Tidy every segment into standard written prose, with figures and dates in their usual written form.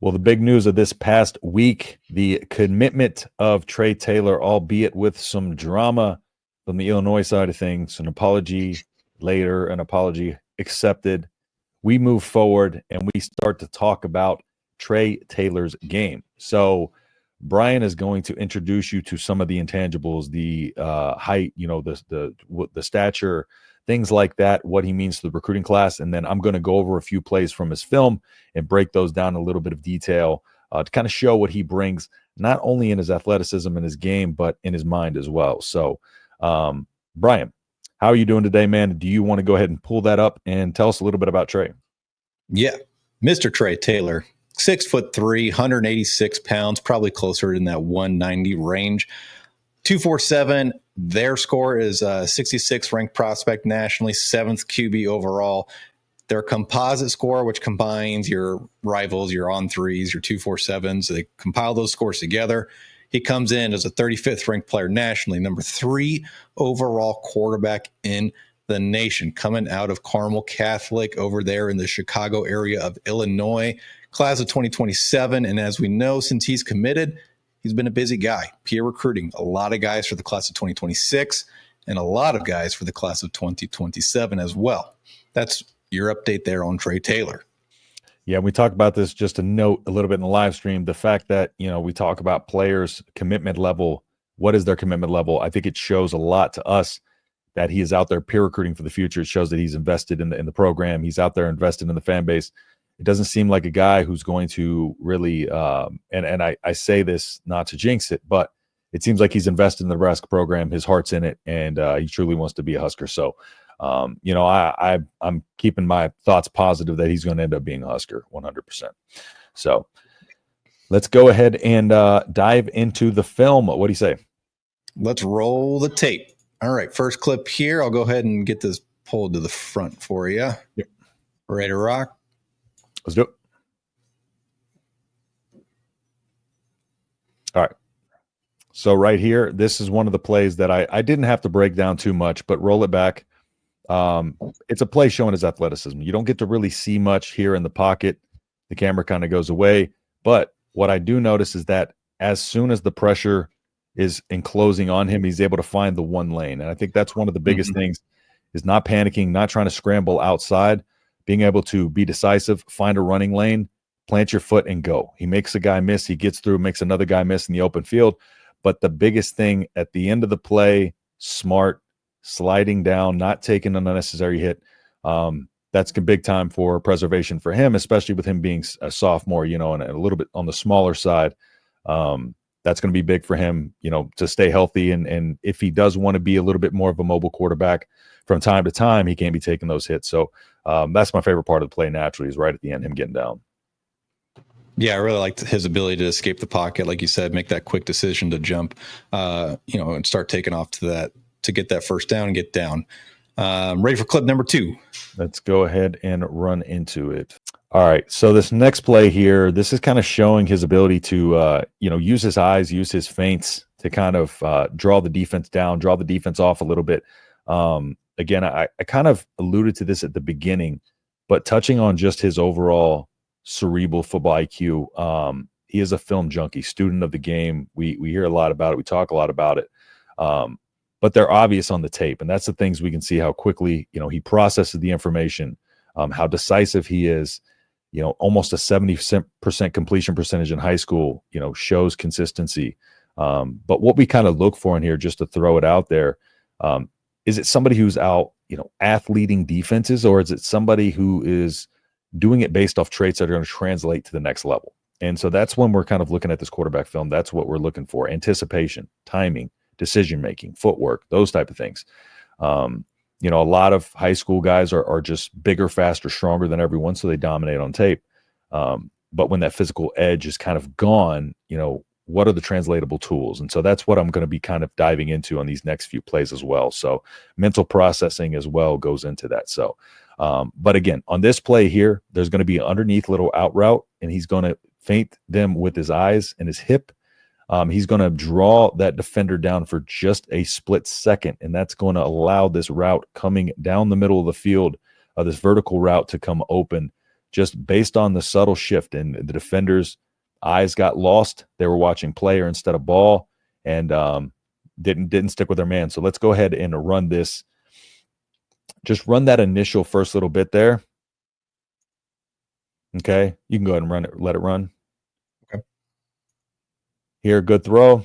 Well, the big news of this past week, the commitment of Trae Taylor, albeit with some drama from the Illinois side of things, an apology later, an apology accepted. We move forward and we start to talk about Trae Taylor's game. So Brian is going to introduce you to some of the intangibles, the height, the stature, things like that, what he means to the recruiting class. And then I'm going to go over a few plays from his film and break those down in a little bit of detail to kind of show what he brings, not only in his athleticism and his game, but in his mind as well. So, Brian, how are you doing today, man? Do you want to go ahead and pull that up and tell us a little bit about Trae? Yeah, Mr. Trae Taylor, 6'3", 186 pounds, probably closer in that 190 range. 247. Their score is 66th ranked prospect nationally, 7th QB overall. Their composite score, which combines your rivals, your on threes, your 247s, they compile those scores together. He comes in as a 35th ranked player nationally, number 3 overall quarterback in the nation, coming out of Carmel Catholic over there in the Chicago area of Illinois, class of 2027. And as we know, since he's committed, he's been a busy guy, peer recruiting, a lot of guys for the class of 2026 and a lot of guys for the class of 2027 as well. That's your update there on Trae Taylor. Yeah, we talked about this, just to note a little bit in the live stream, the fact that, we talk about players' commitment level. What is their commitment level? I think it shows a lot to us that he is out there peer recruiting for the future. It shows that he's invested in the program. He's out there invested in the fan base. It doesn't seem like a guy who's going to really, and I say this not to jinx it, but it seems like he's invested in the Nebraska program. His heart's in it, and he truly wants to be a Husker. So, I'm keeping my thoughts positive that he's going to end up being a Husker 100%. So let's go ahead and dive into the film. What do you say? Let's roll the tape. All right, first clip here. I'll go ahead and get this pulled to the front for you. Yep. Ready to rock? Let's do it. All right. So right here, this is one of the plays that I didn't have to break down too much, but roll it back. It's a play showing his athleticism. You don't get to really see much here in the pocket. The camera kind of goes away. But what I do notice is that as soon as the pressure is enclosing on him, he's able to find the one lane. And I think that's one of the biggest things, is not panicking, not trying to scramble outside, being able to be decisive, find a running lane, plant your foot and go. He makes a guy miss. He gets through, makes another guy miss in the open field. But the biggest thing at the end of the play, smart, sliding down, not taking an unnecessary hit. That's big time for preservation for him, especially with him being a sophomore, and a little bit on the smaller side. That's going to be big for him, to stay healthy. And if he does want to be a little bit more of a mobile quarterback from time to time, he can't be taking those hits. So that's my favorite part of the play naturally, is right at the end, him getting down. Yeah, I really liked his ability to escape the pocket. Like you said, make that quick decision to jump, and start taking off to get that first down and get down. Ready for clip number 2. Let's go ahead and run into it. All right. So this next play here, this is kind of showing his ability to, use his eyes, use his feints to kind of draw the defense down, draw the defense off a little bit. Again, I kind of alluded to this at the beginning, but touching on just his overall cerebral football IQ, he is a film junkie, student of the game. We hear a lot about it. We talk a lot about it. But they're obvious on the tape. And that's the things we can see, how quickly, he processes the information, how decisive he is. Almost a 70% completion percentage in high school, shows consistency. But what we kind of look for in here, just to throw it out there, is it somebody who's out, athleting defenses, or is it somebody who is doing it based off traits that are going to translate to the next level? And so that's when we're kind of looking at this quarterback film. That's what we're looking for: anticipation, timing, decision-making, footwork, those type of things. A lot of high school guys are just bigger, faster, stronger than everyone, so they dominate on tape. But when that physical edge is kind of gone, what are the translatable tools? And so that's what I'm going to be kind of diving into on these next few plays as well. So mental processing as well goes into that. So, but again, on this play here, there's going to be an underneath little out route, and he's going to feint them with his eyes and his hip. He's going to draw that defender down for just a split second, and that's going to allow this route coming down the middle of the field, this vertical route, to come open just based on the subtle shift, and the defenders' eyes got lost. They were watching player instead of ball, and didn't stick with their man. So let's go ahead and run this. Just run that initial first little bit there. Okay, you can go ahead and run it. Let it run. Okay. Here, good throw.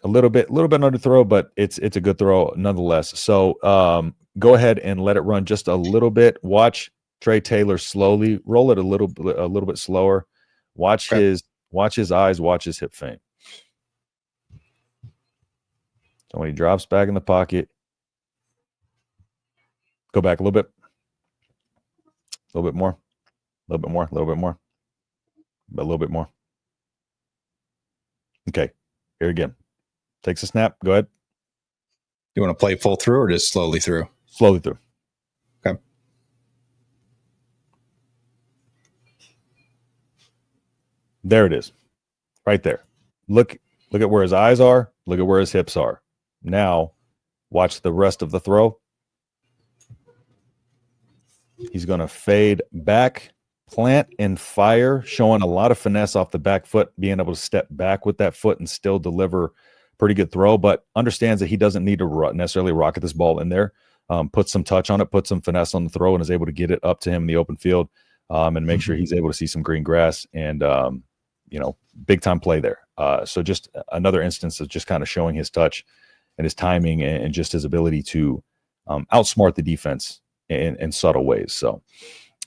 A little bit under throw, but it's a good throw nonetheless. So go ahead and let it run just a little bit. Watch Trae Taylor slowly roll it a little bit slower. Watch his eyes, watch his hip feint. So when he drops back in the pocket, go back a little bit more, a little bit more, a little bit more. Okay, here again. Takes a snap. Go ahead. You want to play full through or just slowly through? Slowly through. Okay. There it is. Right there. Look at where his eyes are. Look at where his hips are. Now, watch the rest of the throw. He's going to fade back, plant, and fire, showing a lot of finesse off the back foot, being able to step back with that foot and still deliver pretty good throw, but understands that he doesn't need to necessarily rocket this ball in there. Put some touch on it, put some finesse on the throw, and is able to get it up to him in the open field and make sure he's able to see some green grass and, big time play there. So just another instance of just kind of showing his touch and his timing and just his ability to outsmart the defense in subtle ways. So,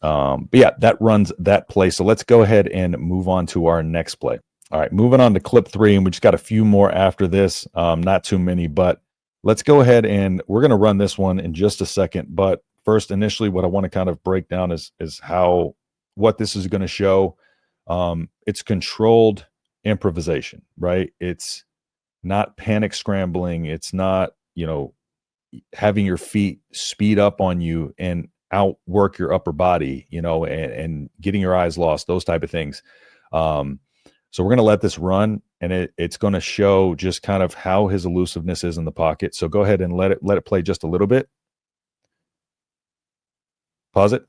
but yeah, that runs that play. So let's go ahead and move on to our next play. All right, moving on to clip 3, and we just got a few more after this. Not too many, but let's go ahead and we're going to run this one in just a second. But first, initially, what I want to kind of break down is what this is going to show. It's controlled improvisation, right? It's not panic scrambling. It's not, having your feet speed up on you and outwork your upper body, and getting your eyes lost, those type of things. So we're going to let this run, and it's going to show just kind of how his elusiveness is in the pocket. So go ahead and let it play just a little bit. Pause it.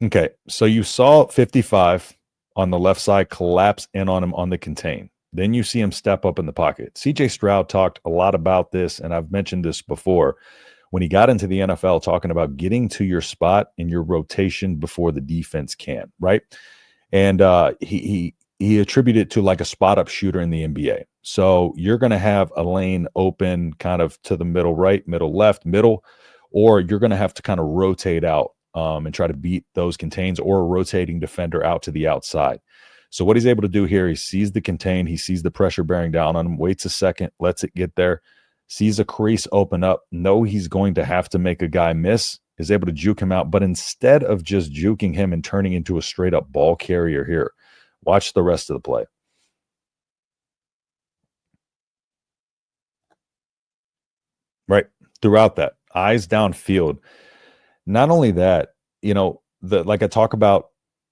Okay, so you saw 55 on the left side collapse in on him on the contain. Then you see him step up in the pocket. CJ Stroud talked a lot about this, and I've mentioned this before. When he got into the NFL, talking about getting to your spot in your rotation before the defense can, right? And he attributed it to like a spot up shooter in the NBA. So you're going to have a lane open kind of to the middle right, middle left, middle, or you're going to have to kind of rotate out and try to beat those contains or a rotating defender out to the outside. So what he's able to do here, he sees the contain, he sees the pressure bearing down on him, waits a second, lets it get there, sees a crease open up, know he's going to have to make a guy miss, is able to juke him out. But instead of just juking him and turning into a straight up ball carrier here, watch the rest of the play. Right. Throughout that, eyes downfield. Not only that, like I talk about,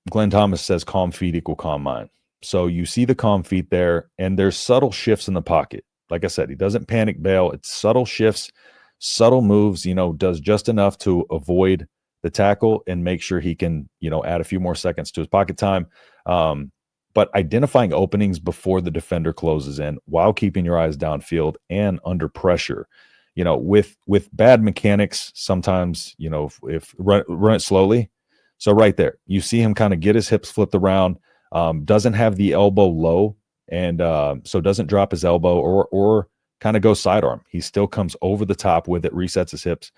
Glenn Thomas says calm feet equal calm mind. So you see the calm feet there, and there's subtle shifts in the pocket. Like I said, he doesn't panic bail. It's subtle shifts, subtle moves, does just enough to avoid the tackle and make sure he can, add a few more seconds to his pocket time. But identifying openings before the defender closes in while keeping your eyes downfield and under pressure, with bad mechanics, sometimes, if run it slowly. So right there, you see him kind of get his hips flipped around, doesn't have the elbow low, and so doesn't drop his elbow or kind of go sidearm. He still comes over the top with it, resets his hips,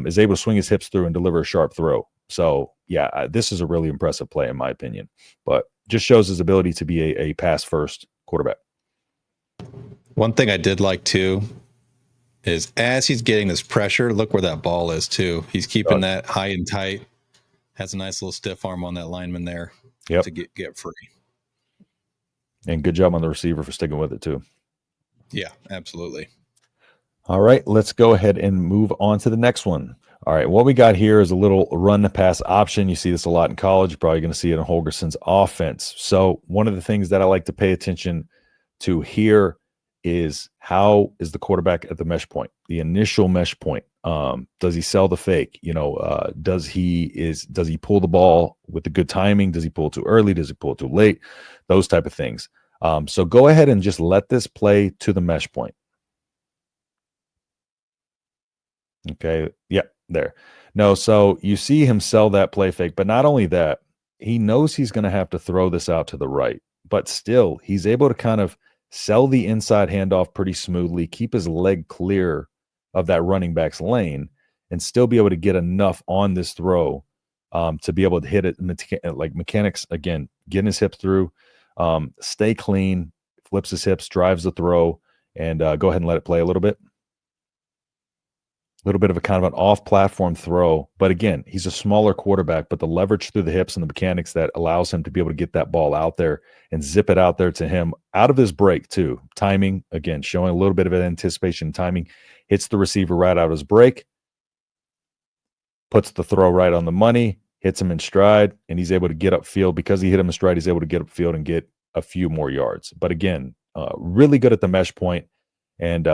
is able to swing his hips through and deliver a sharp throw. So yeah, this is a really impressive play in my opinion, but just shows his ability to be a pass first quarterback. One thing I did like too is as he's getting this pressure, look where that ball is too. He's keeping that high and tight. Has a nice little stiff arm on that lineman there to get free. And good job on the receiver for sticking with it too. Yeah, absolutely. All right, let's go ahead and move on to the next one. All right, what we got here is a little run to pass option. You see this a lot in college. You're probably going to see it in Holgerson's offense. So one of the things that I like to pay attention to here is how is the quarterback at the mesh point, the initial mesh point? Does he sell the fake? Does he pull the ball with the good timing? Does he pull too early? Does he pull too late? Those type of things. So go ahead and just let this play to the mesh point. Okay. Yeah, there. No, so you see him sell that play fake, but not only that, he knows he's going to have to throw this out to the right, but still he's able to kind of sell the inside handoff pretty smoothly, keep his leg clear of that running back's lane, and still be able to get enough on this throw to be able to hit it like mechanics, again, getting his hips through, stay clean, flips his hips, drives the throw, and go ahead and let it play a little bit. A little bit of a kind of an off-platform throw. But again, he's a smaller quarterback, but the leverage through the hips and the mechanics that allows him to be able to get that ball out there and zip it out there to him out of his break too. Timing, again, showing a little bit of an anticipation timing, hits the receiver right out of his break, puts the throw right on the money, hits him in stride, and he's able to get upfield. Because he hit him in stride, he's able to get upfield and get a few more yards. But again, really good at the mesh point, and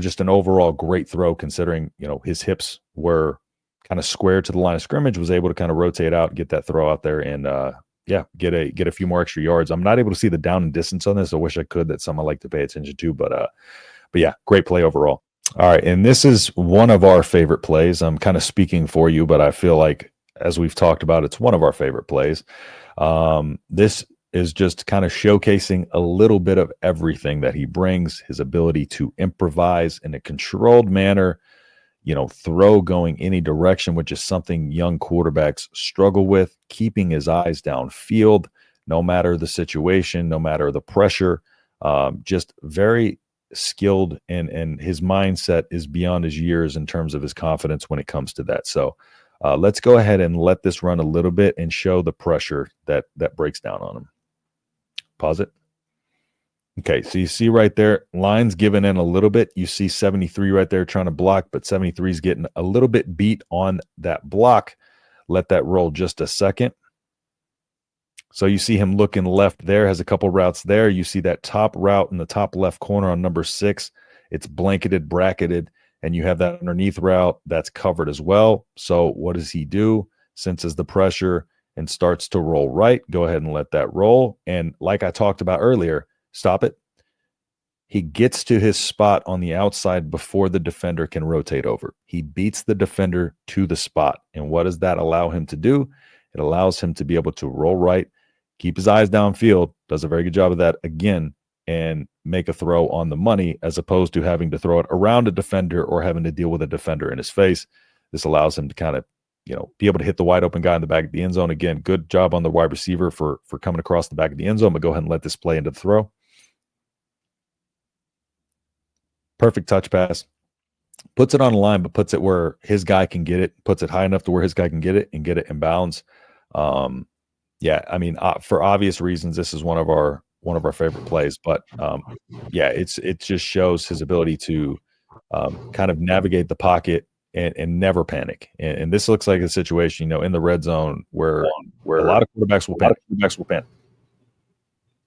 just an overall great throw considering, his hips were kind of square to the line of scrimmage, was able to kind of rotate out, get that throw out there, and get a few more extra yards. I'm not able to see the down and distance on this. I wish I could. That's something I like to pay attention to, but yeah, great play overall. All right, and this is one of our favorite plays. I'm kind of speaking for you, but I feel like, as we've talked about, it's one of our favorite plays. This is just kind of showcasing a little bit of everything that he brings, his ability to improvise in a controlled manner, throw going any direction, which is something young quarterbacks struggle with, keeping his eyes downfield, no matter the situation, no matter the pressure, just very skilled, and his mindset is beyond his years in terms of his confidence when it comes to that. So let's go ahead and let this run a little bit and show the pressure that breaks down on him. Pause it. Okay, so you see right there, lines given in a little bit. You see 73 right there trying to block, but 73 is getting a little bit beat on that block. Let that roll just a second. So you see him looking left there, has a couple routes there. You see that top route in the top left corner on number 6. It's blanketed, bracketed, and you have that underneath route that's covered as well. So what does he do? Senses the pressure and starts to roll right. Go ahead and let that roll. And like I talked about earlier, stop it. He gets to his spot on the outside before the defender can rotate over. He beats the defender to the spot. And what does that allow him to do? It allows him to be able to roll right, keep his eyes downfield, does a very good job of that again, and make a throw on the money, as opposed to having to throw it around a defender or having to deal with a defender in his face. This allows him to kind of, be able to hit the wide open guy in the back of the end zone. Again, good job on the wide receiver for coming across the back of the end zone, but go ahead and let this play into the throw. Perfect touch pass. Puts it on the line, but puts it where his guy can get it, puts it high enough to where his guy can get it and get it in bounds. Yeah, I mean, for obvious reasons, this is one of our favorite plays, but yeah, it just shows his ability to kind of navigate the pocket and never panic. And this looks like a situation, in the red zone where a lot of quarterbacks will panic.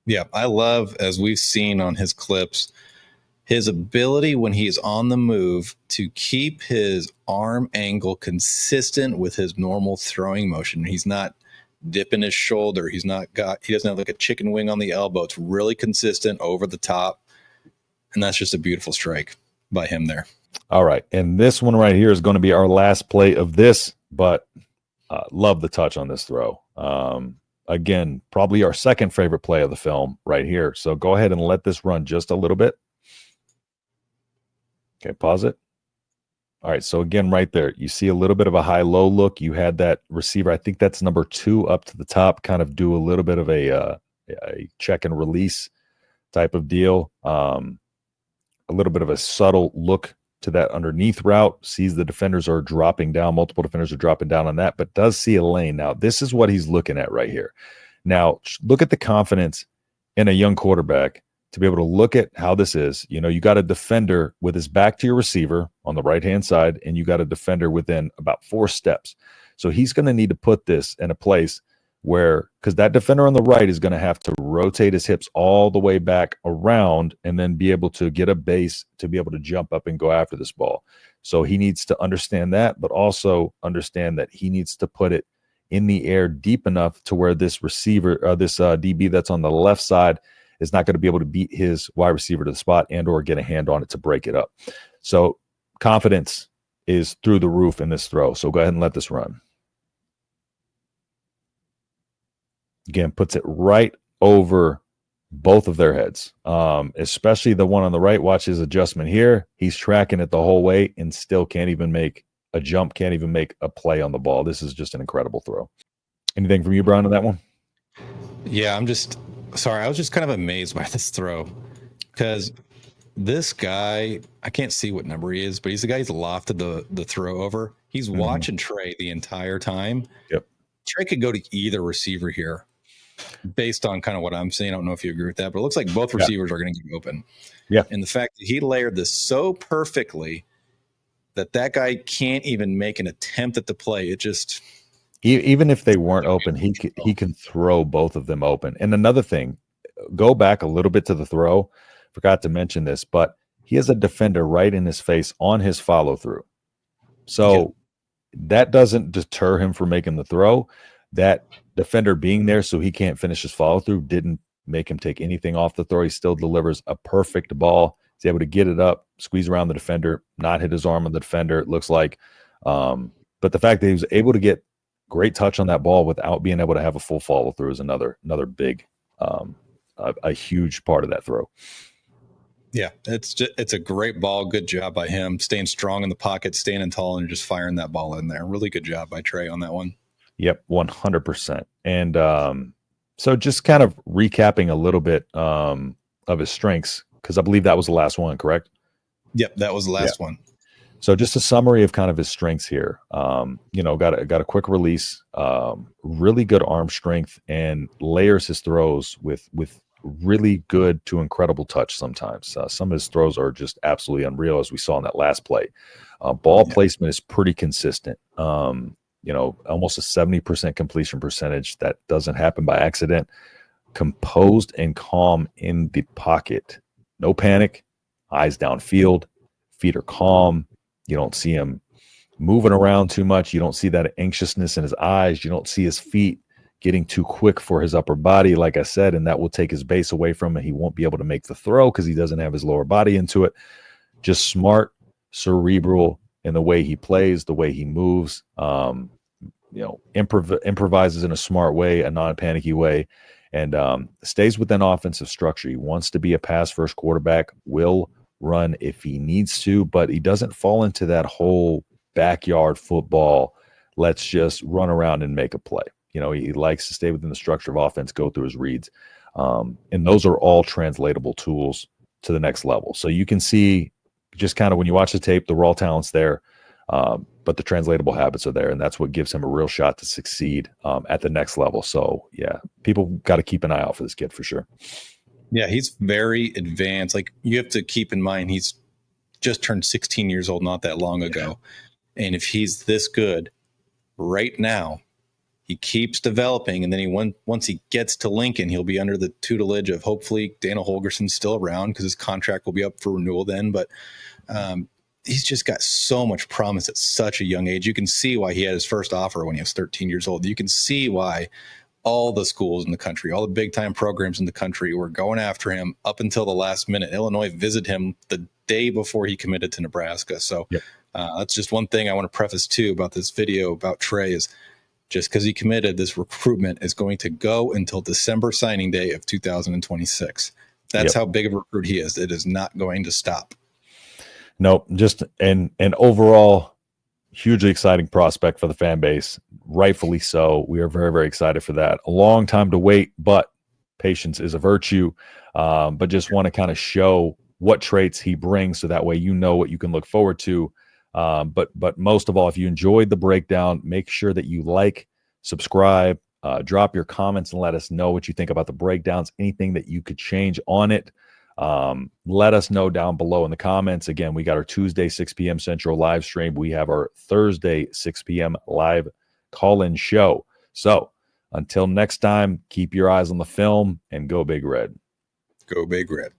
Yeah, I love, as we've seen on his clips, his ability when he's on the move to keep his arm angle consistent with his normal throwing motion. He's not dipping his shoulder. He doesn't have like a chicken wing on the elbow. It's really consistent over the top. And that's just a beautiful strike by him there. All right. And this one right here is going to be our last play of this, but love the touch on this throw. Again, probably our second favorite play of the film right here. So go ahead and let this run just a little bit. Okay, pause it. All right, so again, right there, you see a little bit of a high-low look. You had that receiver, I think that's number 2 up to the top, kind of do a little bit of a check and release type of deal. A little bit of a subtle look to that underneath route, sees the defenders are dropping down, multiple defenders are dropping down on that, but does see a lane. Now, this is what he's looking at right here. Now, look at the confidence in a young quarterback to be able to look at how this is. You got a defender with his back to your receiver on the right-hand side, and you got a defender within about 4 steps. So he's going to need to put this in a place because that defender on the right is going to have to rotate his hips all the way back around and then be able to get a base to be able to jump up and go after this ball. So he needs to understand that, but also understand that he needs to put it in the air deep enough to where this receiver, this DB that's on the left side is not going to be able to beat his wide receiver to the spot and or get a hand on it to break it up. So confidence is through the roof in this throw. So go ahead and let this run. Again, puts it right over both of their heads, especially the one on the right. Watch his adjustment here. He's tracking it the whole way and still can't even make a jump, can't even make a play on the ball. This is just an incredible throw. Anything from you, Brian, on that one? Yeah, I was just kind of amazed by this throw because this guy, I can't see what number he is, but he's the guy who's lofted the throw over. He's watching Trae the entire time. Yep. Trae could go to either receiver here based on kind of what I'm seeing. I don't know if you agree with that, but it looks like both receivers are going to get open. Yeah. And the fact that he layered this so perfectly that guy can't even make an attempt at the play. It just, even if they weren't open, he can throw both of them open. And another thing, go back a little bit to the throw. Forgot to mention this, but he has a defender right in his face on his follow through. So that doesn't deter him from making the throw. That defender being there so he can't finish his follow through didn't make him take anything off the throw. He still delivers a perfect ball. He's able to get it up, squeeze around the defender, not hit his arm on the defender, it looks like. But the fact that he was able to get great touch on that ball without being able to have a full follow through is another big, a huge part of that throw. Yeah, it's a great ball. Good job by him, staying strong in the pocket, standing tall, and just firing that ball in there. Really good job by Trae on that one. Yep, 100%. And so just kind of recapping a little bit of his strengths, because I believe that was the last one, correct? Yep, that was the last one. So just a summary of kind of his strengths here. Got a quick release, really good arm strength, and layers his throws with really good to incredible touch sometimes. Some of his throws are just absolutely unreal, as we saw in that last play. Ball placement is pretty consistent. Almost a 70% completion percentage. That doesn't happen by accident. Composed and calm in the pocket. No panic, eyes downfield, feet are calm. You don't see him moving around too much. You don't see that anxiousness in his eyes. You don't see his feet getting too quick for his upper body, like I said, and that will take his base away from him. He won't be able to make the throw because he doesn't have his lower body into it. Just smart, cerebral in the way he plays, the way he moves, improvises in a smart way, a non-panicky way, and stays within offensive structure. He wants to be a pass-first quarterback, will run if he needs to, but he doesn't fall into that whole backyard football, let's just run around and make a play. He likes to stay within the structure of offense, go through his reads. And those are all translatable tools to the next level. So you can see just kind of when you watch the tape, the raw talent's there, but the translatable habits are there. And that's what gives him a real shot to succeed at the next level. So, yeah, people got to keep an eye out for this kid for sure. Yeah, he's very advanced. Like, you have to keep in mind, he's just turned 16 years old not that long ago. And if he's this good right now, he keeps developing, and then once he gets to Lincoln, he'll be under the tutelage of hopefully Dana Holgerson's still around because his contract will be up for renewal then. But he's just got so much promise at such a young age. You can see why he had his first offer when he was 13 years old. You can see why all the schools in the country, all the big-time programs in the country were going after him up until the last minute. Illinois visited him the day before he committed to Nebraska. So that's just one thing I want to preface, too, about this video about Trae is just because he committed, this recruitment is going to go until December signing day of 2026. That's how big of a recruit he is. It is not going to stop. Nope. Just an overall hugely exciting prospect for the fan base. Rightfully so. We are very, very excited for that. A long time to wait, but patience is a virtue. But just want to kind of show what traits he brings so that way you know what you can look forward to. But most of all, if you enjoyed the breakdown, make sure that you like, subscribe, drop your comments and let us know what you think about the breakdowns, anything that you could change on it. Let us know down below in the comments. Again, we got our Tuesday, 6 p.m. Central live stream. We have our Thursday, 6 p.m. live call-in show. So Until next time, keep your eyes on the film and go Big Red. Go Big Red.